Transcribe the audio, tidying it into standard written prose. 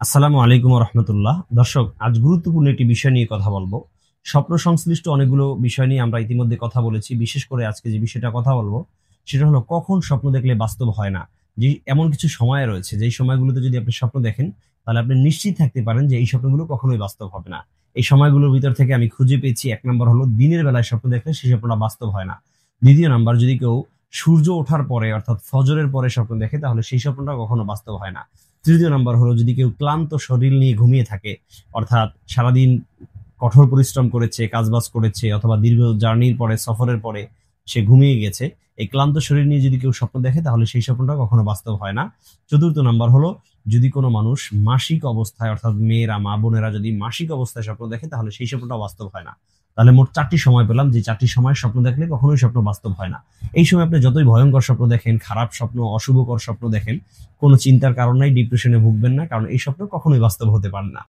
আসসালামু আলাইকুম রহমতুল্লাহ। দর্শক, আজ গুরুত্বপূর্ণ একটি বিষয় নিয়ে কথা বলবো। স্বপ্ন সংশ্লিষ্ট অনেকগুলো বিষয় নিয়ে আমরা ইতিমধ্যে কথা বলেছি। বিশেষ করে আজকে যে বিষয়টা কথা বলবো সেটা হলো কখন স্বপ্ন দেখলে বাস্তব হয় না। যে এমন কিছু সময় রয়েছে যেই সময়গুলোতে যদি আপনি স্বপ্ন দেখেন তাহলে আপনি নিশ্চিত থাকতে পারেন যে এই স্বপ্নগুলো কখনোই বাস্তব হবে না। এই সময়গুলোর ভিতর থেকে আমি খুঁজে পেয়েছি, এক নম্বর হলো দিনের বেলায় স্বপ্ন দেখলে সেই স্বপ্নটা বাস্তব হয় না। দ্বিতীয় নাম্বার, যদি কেউ সূর্য ওঠার পরে অর্থাৎ ফজরের পরে স্বপ্ন দেখে তাহলে সেই স্বপ্নটা কখনো বাস্তব হয় না। তৃতীয় নাম্বার হলো যদি কেউ ক্লান্ত শরীর নিয়ে ঘুমিয়ে থাকে, অর্থাৎ সারাদিন কঠোর পরিশ্রম করেছে, কাজবাজ করেছে, অথবা দীর্ঘ জার্নির পরে সফরের পরে সে ঘুমিয়ে গেছে, এই ক্লান্ত শরীর নিয়ে যদি কেউ স্বপ্ন দেখে তাহলে সেই স্বপ্নটা কখনো বাস্তব হয় না। চতুর্থ নাম্বার হলো যদি কোনো মানুষ মাসিক অবস্থায়, অর্থাৎ মেয়েরা মা বোনেরা যদি মাসিক অবস্থায় স্বপ্ন দেখে তাহলে সেই স্বপ্নটা বাস্তব হয় না। তাহলে মোট চারটি সময় পেলাম, যে চারটি সময় স্বপ্ন দেখলে কখনোই স্বপ্ন বাস্তব হয় না। এই সময় আপনি যতই ভয়ঙ্কর স্বপ্ন দেখেন, খারাপ স্বপ্ন, অশুভকর স্বপ্ন দেখেন, কোনো চিন্তার কারণ নাই, ডিপ্রেশনে ভুগবেন না, কারণ এই স্বপ্ন কখনোই বাস্তব হতে পারে না।